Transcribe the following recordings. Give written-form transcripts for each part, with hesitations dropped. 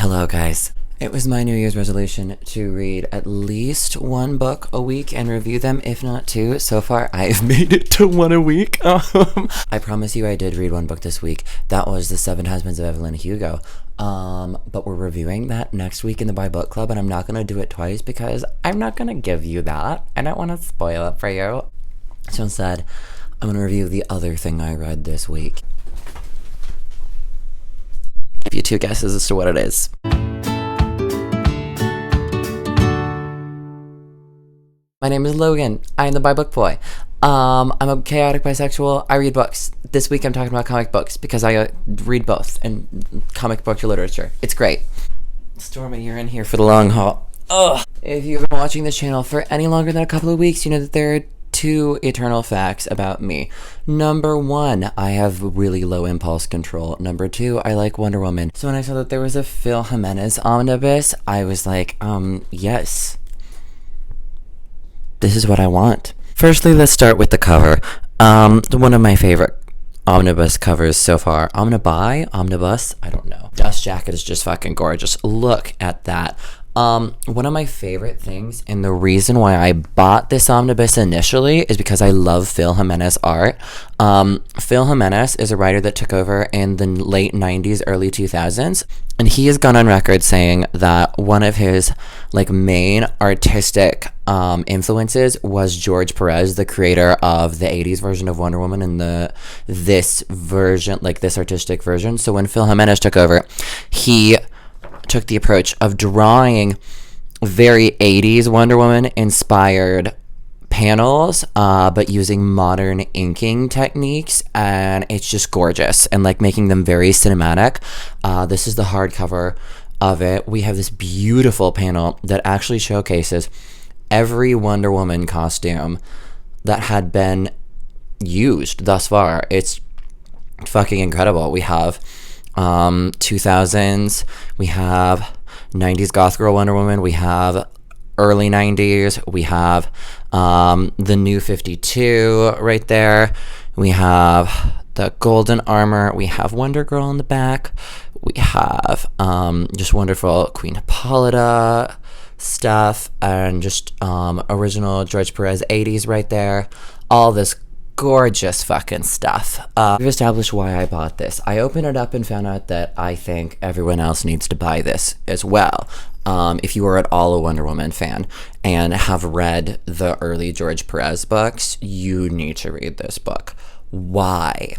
Hello, guys. It was my New Year's resolution to read at least one book a week and review them, if not two. So far, I've made it to one a week. I promise you I did read one book this week. That was The Seven Husbands of Evelyn Hugo. But we're reviewing that next week in the Buy Book Club, and I'm not going to do it twice because I'm not going to give you that. I don't want to spoil it for you. So instead, I'm going to review the other thing I read this week. Give you two guesses as to what it is. My name is Logan. I'm the Buy Book Boy. I'm a chaotic bisexual. I read books. This week I'm talking about comic books because I read both and comic book literature. It's great. Stormy, you're in here for the long haul. Ugh. If you've been watching this channel for any longer than a couple of weeks, you know that there are two eternal facts about me. Number one, I have really low impulse control. Number two, I like Wonder Woman. So when I saw that there was a Phil Jimenez Omnibus, I was like, yes. This is what I want. Firstly, let's start with the cover. One of my favorite omnibus covers so far. Omnibus? I don't know. Dust Jacket is just fucking gorgeous. Look at that. One of my favorite things, and the reason why I bought this omnibus initially is because I love Phil Jimenez art. Phil Jimenez is a writer that took over in the late 90s, early 2000s, and he has gone on record saying that one of his main artistic influences was George Perez, the creator of the 80s version of Wonder Woman and this version, this artistic version. So when Phil Jimenez took over, he took the approach of drawing very 80s Wonder Woman inspired panels, but using modern inking techniques, and it's just gorgeous and making them very cinematic. This is the hardcover of it. We have this beautiful panel that actually showcases every Wonder Woman costume that had been used thus far. It's fucking incredible. We have 2000s, we have 90s goth girl Wonder Woman, we have early 90s, we have the new 52 right there, we have the golden armor, we have Wonder Girl in the back, we have just wonderful Queen Hippolyta stuff, and just original George Perez 80s right there. All this gorgeous fucking stuff. We've established why I bought this. I opened it up and found out that I think everyone else needs to buy this as well. If you are at all a Wonder Woman fan and have read the early George Perez books, you need to read this book. Why?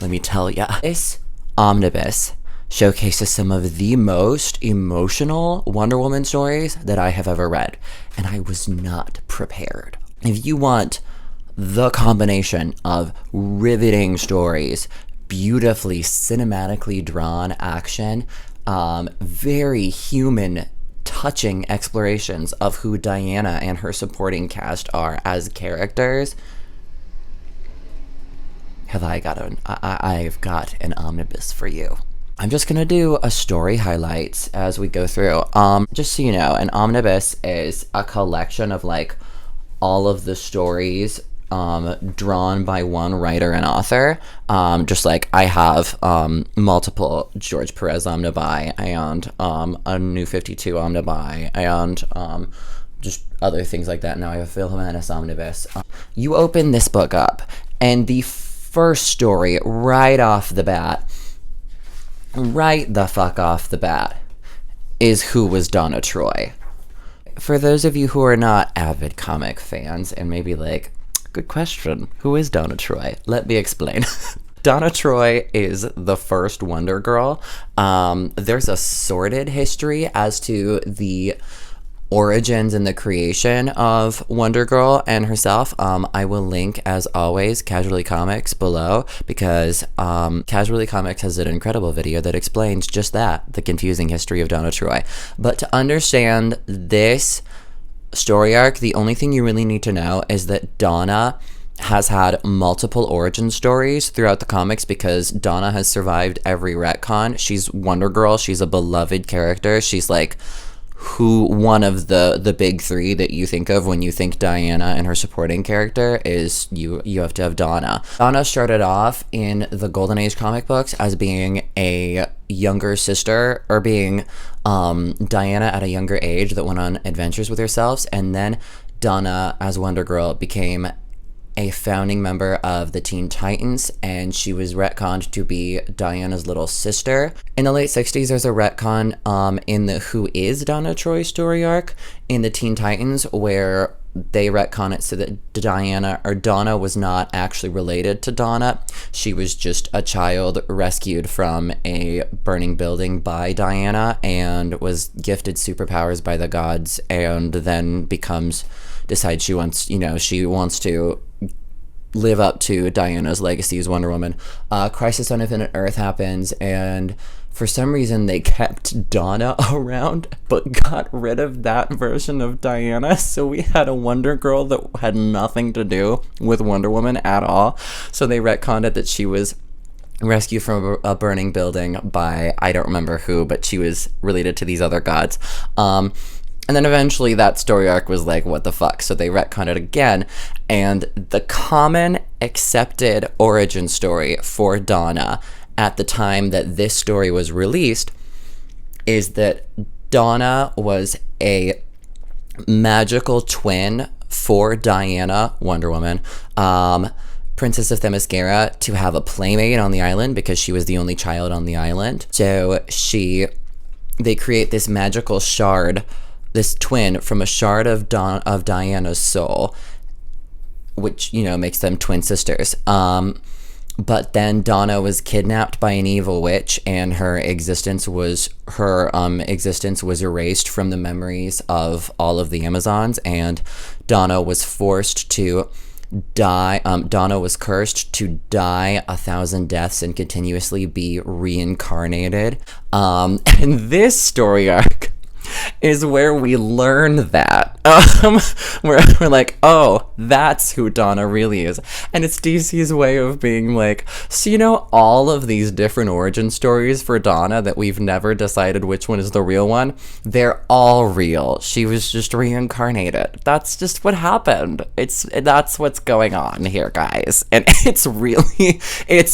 Let me tell ya. This omnibus showcases some of the most emotional Wonder Woman stories that I have ever read, and I was not prepared. If you want the combination of riveting stories, beautifully cinematically drawn action, very human, touching explorations of who Diana and her supporting cast are as characters, I've got an omnibus for you. I'm just gonna do a story highlights as we go through. Just so you know, an omnibus is a collection of all of the stories drawn by one writer and author. Just I have multiple George Perez omnibuy and a new 52 omnibuy and just other things like that. Now I have a Phil Jimenez omnibus. You open this book up, and the first story right the fuck off the bat is Who Was Donna Troy? For those of you who are not avid comic fans and maybe good question, who is Donna Troy? Let me explain. Donna Troy is the first Wonder Girl. There's a sordid history as to the origins and the creation of Wonder Girl and herself. I will link, as always, Casually Comics below, because Casually Comics has an incredible video that explains just that, the confusing history of Donna Troy. But to understand this story arc, the only thing you really need to know is that Donna has had multiple origin stories throughout the comics, because Donna has survived every retcon. She's Wonder Girl. She's a beloved character. She's who one of the big three that you think of when you think Diana and her supporting character is, you have to have Donna. Donna started off in the Golden Age comic books as being a younger sister, or being Diana at a younger age that went on adventures with herself, and then Donna as Wonder Girl became a founding member of the Teen Titans, and she was retconned to be Diana's little sister. In the late 60s, there's a retcon in the Who is Donna Troy story arc in the Teen Titans, where they retcon it so that Donna was not actually related to Donna. She was just a child rescued from a burning building by Diana and was gifted superpowers by the gods, and then decides she wants to live up to Diana's legacy as Wonder Woman. Crisis on Infinite Earth happens, and for some reason they kept Donna around but got rid of that version of Diana, so we had a Wonder Girl that had nothing to do with Wonder Woman at all. So they retconned it that she was rescued from a burning building by, I don't remember who, but she was related to these other gods. And then eventually that story arc was like, what the fuck? So they retconned it again. And the common accepted origin story for Donna at the time that this story was released is that Donna was a magical twin for Diana, Wonder Woman, Princess of Themyscira, to have a playmate on the island because she was the only child on the island. So they create this magical shard, this twin from a shard of Diana's soul, which, makes them twin sisters. But then Donna was kidnapped by an evil witch, and her existence was erased from the memories of all of the Amazons, and Donna was forced to die. Donna was cursed to die 1,000 deaths and continuously be reincarnated. And this story arc is where we learn that. We're like, oh, that's who Donna really is. And it's DC's way of being like, so all of these different origin stories for Donna that we've never decided which one is the real one, they're all real. She was just reincarnated. That's just what happened. That's what's going on here, guys. And it's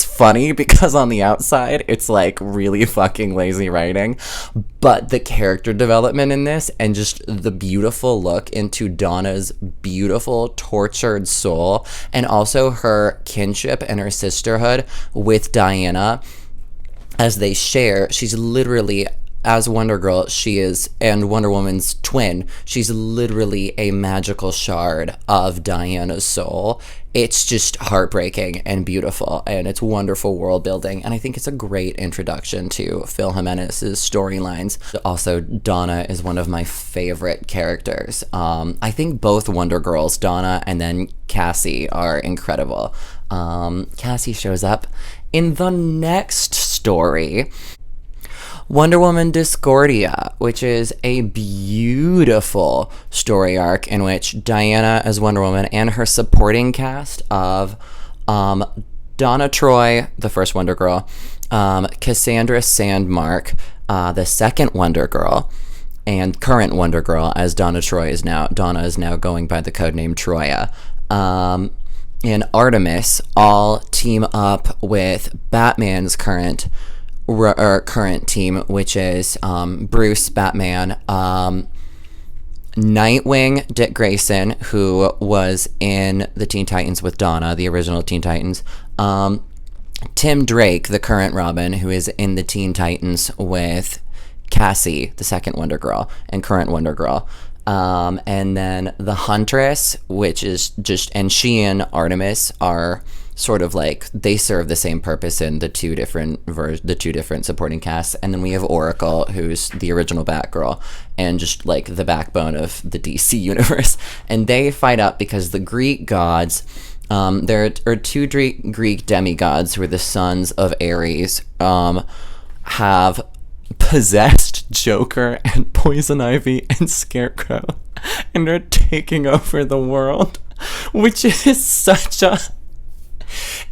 funny because on the outside, it's like really fucking lazy writing. But the character development in this, and just the beautiful look into Donna's beautiful tortured soul, and also her kinship and her sisterhood with Diana as they share. She's literally, as Wonder Girl, she is, and Wonder Woman's twin, she's literally a magical shard of Diana's soul. It's just heartbreaking and beautiful, and it's wonderful world building, and I think it's a great introduction to Phil Jimenez's storylines. Also, Donna is one of my favorite characters. I think both Wonder Girls, Donna and then Cassie, are incredible. Cassie shows up in the next story, Wonder Woman Discordia, which is a beautiful story arc in which Diana as Wonder Woman and her supporting cast of Donna Troy, the first Wonder Girl, Cassandra Sandmark, the second Wonder Girl, and current Wonder Girl, as Donna is now going by the codename Troya, and Artemis all team up with Batman's current team, which is Bruce, Batman, Nightwing, Dick Grayson, who was in the Teen Titans with Donna, the original Teen Titans, Tim Drake, the current Robin, who is in the Teen Titans with Cassie, the second Wonder Girl and current Wonder Girl, and then the Huntress, which is and she and Artemis are sort of like, they serve the same purpose in the two different supporting casts. And then we have Oracle, who's the original Batgirl and just like the backbone of the DC universe, and they fight up because the Greek gods, there are two Greek demigods who are the sons of Ares, have possessed Joker and Poison Ivy and Scarecrow and are taking over the world, which is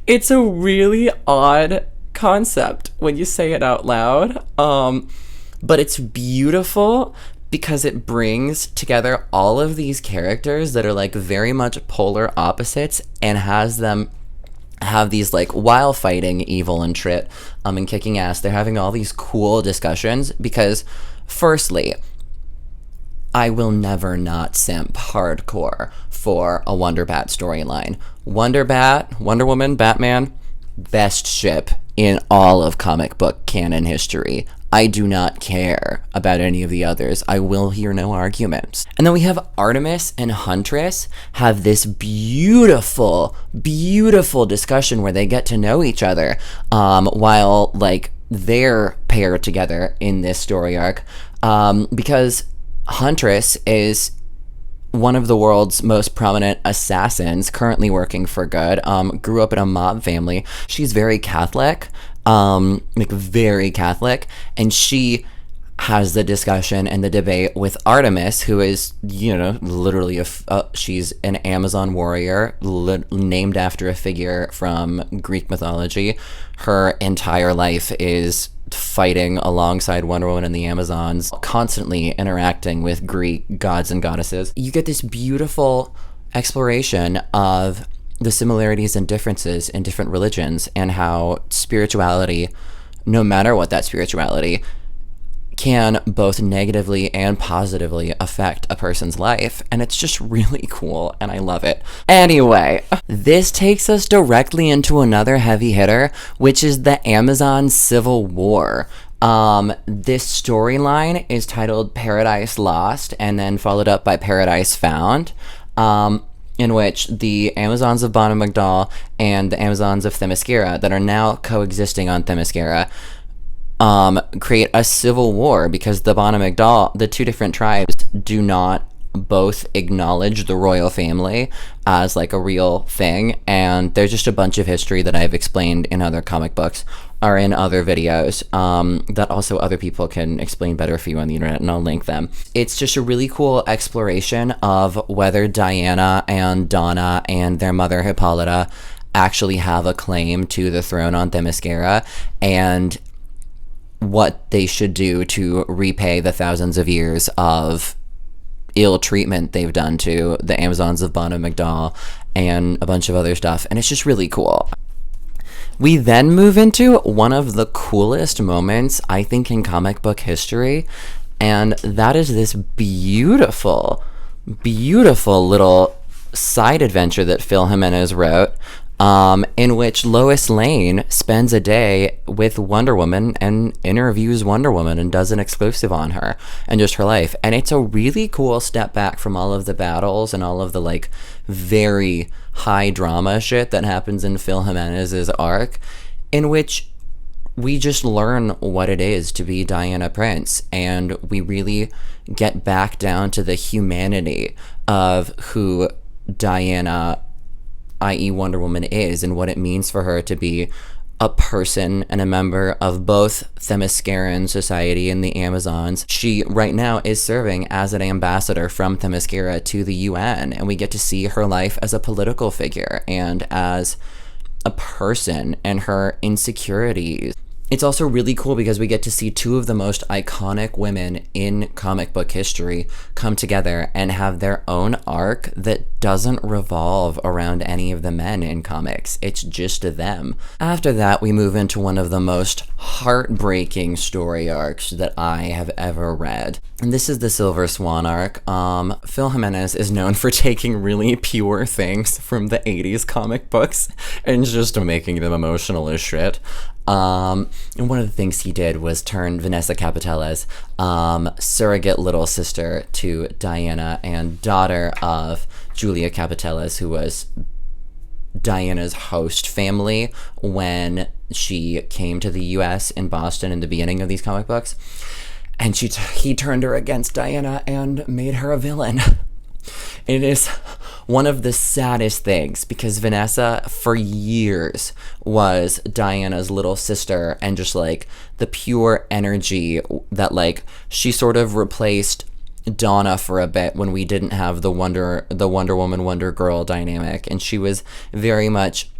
it's a really odd concept when you say it out loud, but it's beautiful because it brings together all of these characters that are like very much polar opposites and has them have these like while fighting evil and shit and kicking ass. They're having all these cool discussions because firstly, I will never not simp hardcore for a Wonder Bat storyline. Wonder Bat, Wonder Woman, Batman, best ship in all of comic book canon history. I do not care about any of the others. I will hear no arguments. And then we have Artemis and Huntress have this beautiful, beautiful discussion where they get to know each other while like they're paired together in this story arc because Huntress is one of the world's most prominent assassins, currently working for good, grew up in a mob family. She's very Catholic, like very Catholic, and she has the discussion and the debate with Artemis, who is, you know, literally she's an Amazon warrior named after a figure from Greek mythology. Her entire life is fighting alongside Wonder Woman and the Amazons, constantly interacting with Greek gods and goddesses. You get this beautiful exploration of the similarities and differences in different religions and how spirituality, no matter what that spirituality, can both negatively and positively affect a person's life, and it's just really cool, and I love it. Anyway, this takes us directly into another heavy hitter, which is the Amazon Civil War. This storyline is titled Paradise Lost, and then followed up by Paradise Found, in which the Amazons of Bana Magdal and the Amazons of Themyscira, that are now coexisting on Themyscira, create a civil war because the Bana Magdal, the two different tribes, do not both acknowledge the royal family as like a real thing, and there's just a bunch of history that I've explained in other comic books or in other videos that also other people can explain better for you on the internet, and I'll link them. It's just a really cool exploration of whether Diana and Donna and their mother Hippolyta actually have a claim to the throne on Themyscira, and what they should do to repay the thousands of years of ill treatment they've done to the Amazons of Bana Magdal and a bunch of other stuff, and it's just really cool. We then move into one of the coolest moments, I think, in comic book history, and that is this beautiful, beautiful little side adventure that Phil Jimenez wrote, in which Lois Lane spends a day with Wonder Woman and interviews Wonder Woman and does an exclusive on her and just her life. And it's a really cool step back from all of the battles and all of the like very high drama shit that happens in Phil Jimenez's arc, in which we just learn what it is to be Diana Prince, and we really get back down to the humanity of who Diana, i.e. Wonder Woman, is, and what it means for her to be a person and a member of both Themysciran society and the Amazons. She right now is serving as an ambassador from Themyscira to the UN, and we get to see her life as a political figure and as a person and her insecurities. It's also really cool because we get to see two of the most iconic women in comic book history come together and have their own arc that doesn't revolve around any of the men in comics. It's just them. After that, we move into one of the most heartbreaking story arcs that I have ever read. And this is the Silver Swan arc. Phil Jimenez is known for taking really pure things from the 80s comic books and just making them emotional as shit. And one of the things he did was turn Vanessa Capitella's surrogate little sister to Diana and daughter of Julia Capitella's, who was Diana's host family when she came to the US in Boston in the beginning of these comic books. And he turned her against Diana and made her a villain. It is one of the saddest things because Vanessa for years was Diana's little sister and just like the pure energy that like she sort of replaced Donna for a bit when we didn't have the Wonder Woman, Wonder Girl dynamic, and she was very much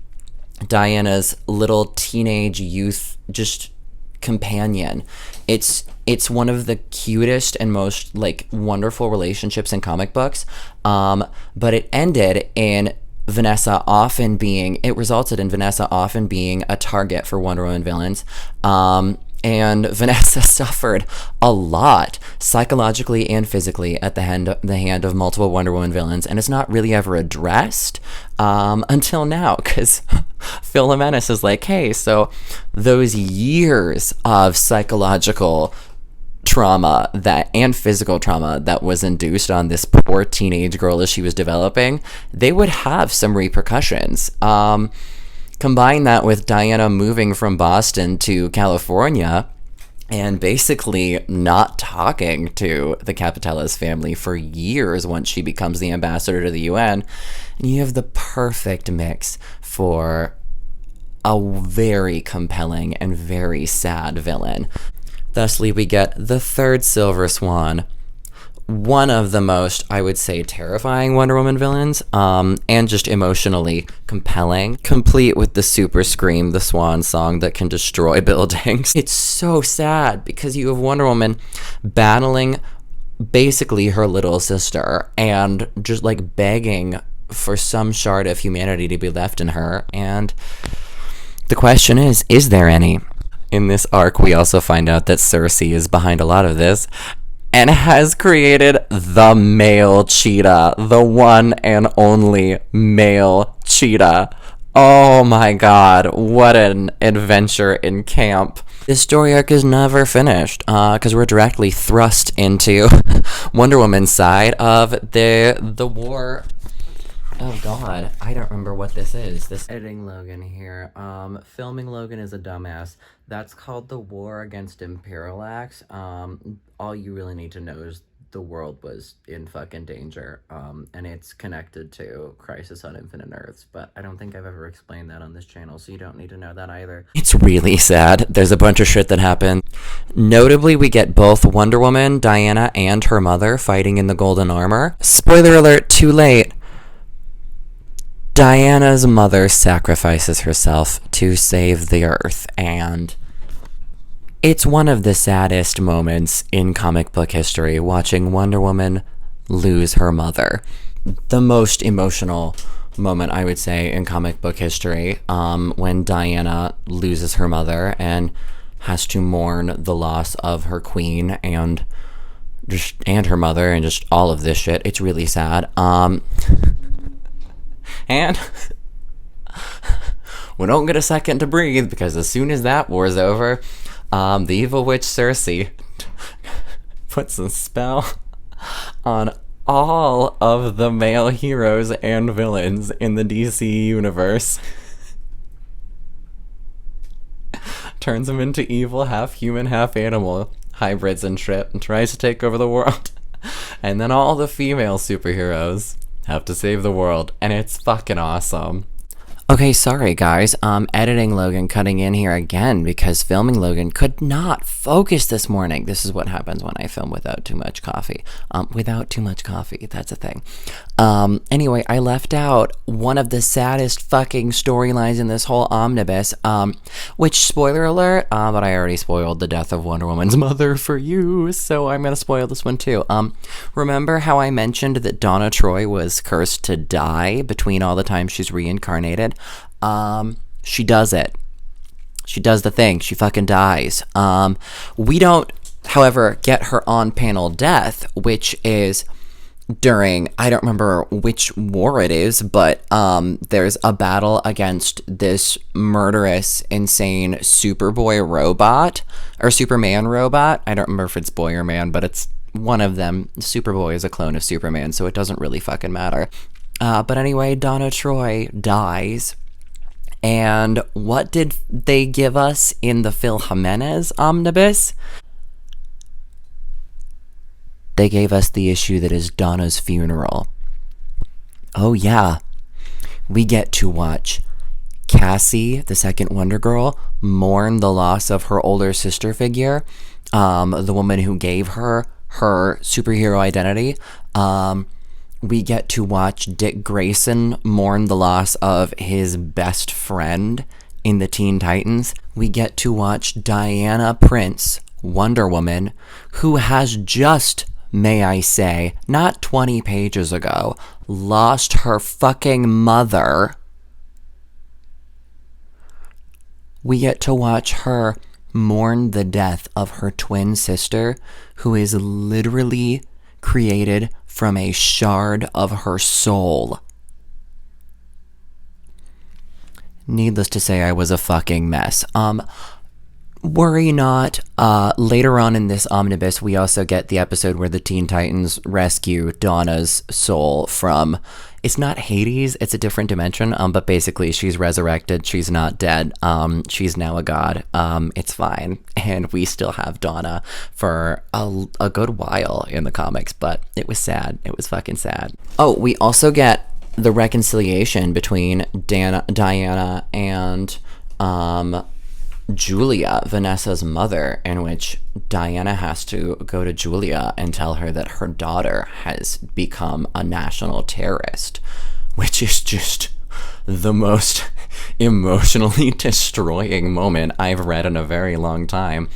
Diana's little teenage youth, just companion. It's one of the cutest and most like wonderful relationships in comic books. But it resulted in Vanessa often being a target for Wonder Woman villains. And Vanessa suffered a lot psychologically and physically at the hand of multiple Wonder Woman villains, and it's not really ever addressed until now, because Phil Jimenez is like, hey, so those years of psychological trauma and physical trauma that was induced on this poor teenage girl as she was developing, they would have some repercussions. Combine that with Diana moving from Boston to California and basically not talking to the Capitellas family for years once she becomes the ambassador to the UN, and you have the perfect mix for a very compelling and very sad villain. Thusly, we get the third Silver Swan, one of the most, I would say, terrifying Wonder Woman villains, and just emotionally compelling, complete with the super scream, the Swan song that can destroy buildings. It's so sad because you have Wonder Woman battling basically her little sister and just like begging for some shard of humanity to be left in her, and the question is there any? In this arc, we also find out that Cersei is behind a lot of this and has created the male cheetah, the one and only male cheetah. Oh my god, what an adventure in camp. This story arc is never finished, because we're directly thrust into Wonder Woman's side of the war. Oh god, I don't remember what this is. This editing Logan here. Filming Logan is a dumbass. That's called the War Against Imperial Acts. All you really need to know is the world was in fucking danger, and it's connected to Crisis on Infinite Earths, but I don't think I've ever explained that on this channel, so you don't need to know that either. It's really sad. There's a bunch of shit that happened. Notably, we get both Wonder Woman, Diana, and her mother fighting in the golden armor. Spoiler alert, too late. Diana's mother sacrifices herself to save the Earth, and it's one of the saddest moments in comic book history, watching Wonder Woman lose her mother. The most emotional moment, I would say, in comic book history, when Diana loses her mother and has to mourn the loss of her queen and her mother and just all of this shit. It's really sad. And we don't get a second to breathe, because as soon as that war's over, the evil witch Cersei puts a spell on all of the male heroes and villains in the DC universe. Turns them into evil, half human, half animal hybrids and shit, and tries to take over the world. And then all the female superheroes have to save the world, and it's fucking awesome. Okay, sorry guys, editing Logan cutting in here again because filming Logan could not focus this morning. This is what happens when I film without too much coffee. Without too much coffee, that's a thing. Anyway, I left out one of the saddest fucking storylines in this whole omnibus, which, spoiler alert, but I already spoiled the death of Wonder Woman's mother for you, so I'm gonna spoil this one too. Remember how I mentioned that Donna Troy was cursed to die between all the times she's reincarnated? She does it. She does the thing. She fucking dies. We don't, however, get her on-panel death, which is during, I don't remember which war it is, but there's a battle against this murderous, insane Superboy robot, or Superman robot. I don't remember if it's boy or man, but it's one of them. Superboy is a clone of Superman, so it doesn't really fucking matter. But anyway, Donna Troy dies. And what did they give us in the Phil Jimenez Omnibus? They gave us the issue that is Donna's funeral. Oh yeah, we get to watch Cassie, the second Wonder Girl, mourn the loss of her older sister figure, the woman who gave her superhero identity. We get to watch Dick Grayson mourn the loss of his best friend in the Teen Titans, we get to watch Diana Prince, Wonder Woman, who has just, may I say, not 20 pages ago, lost her fucking mother. We get to watch her mourn the death of her twin sister, who is literally created from a shard of her soul. Needless to say, I was a fucking mess. Worry not. Later on in this omnibus, we also get the episode where the Teen Titans rescue Donna's soul from, it's not Hades, it's a different dimension, but basically she's resurrected, she's not dead, she's now a god, it's fine, and we still have Donna for a good while in the comics, but it was sad, it was fucking sad. Oh, we also get the reconciliation between Diana and, Julia, Vanessa's mother, in which Diana has to go to Julia and tell her that her daughter has become a national terrorist, which is just the most emotionally destroying moment I've read in a very long time.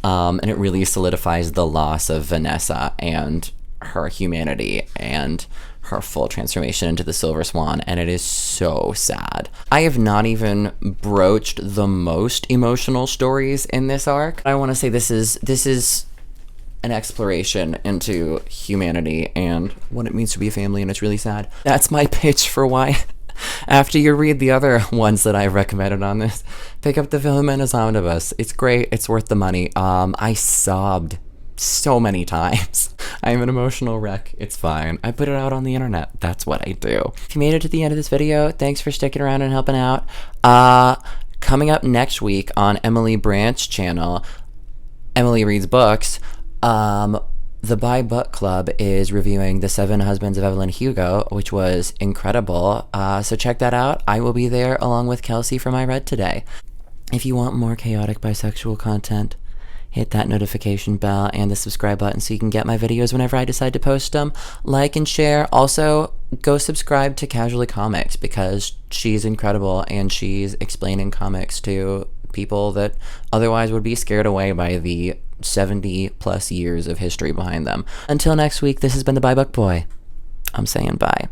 And it really solidifies the loss of Vanessa and her humanity and her full transformation into the Silver Swan, and it is so sad. I have not even broached the most emotional stories in this arc. I want to say this is an exploration into humanity and what it means to be a family, and it's really sad. That's my pitch for why, after you read the other ones that I've recommended on this, pick up the Phil Jimenez Omnibus. It's great, it's worth the money. I sobbed so many times. I'm an emotional wreck. It's fine. I put it out on the internet. That's what I do. If you made it to the end of this video, thanks for sticking around and helping out. Coming up next week on Emily Branch's channel, Emily Reads Books, the Buy Book Club is reviewing The Seven Husbands of Evelyn Hugo, which was incredible. So check that out. I will be there along with Kelsey for my read today. If you want more chaotic bisexual content, hit that notification bell and the subscribe button so you can get my videos whenever I decide to post them. Like and share. Also, go subscribe to Casually Comics because she's incredible and she's explaining comics to people that otherwise would be scared away by the 70 plus years of history behind them. Until next week, this has been the Buy Book Boy. I'm saying bye.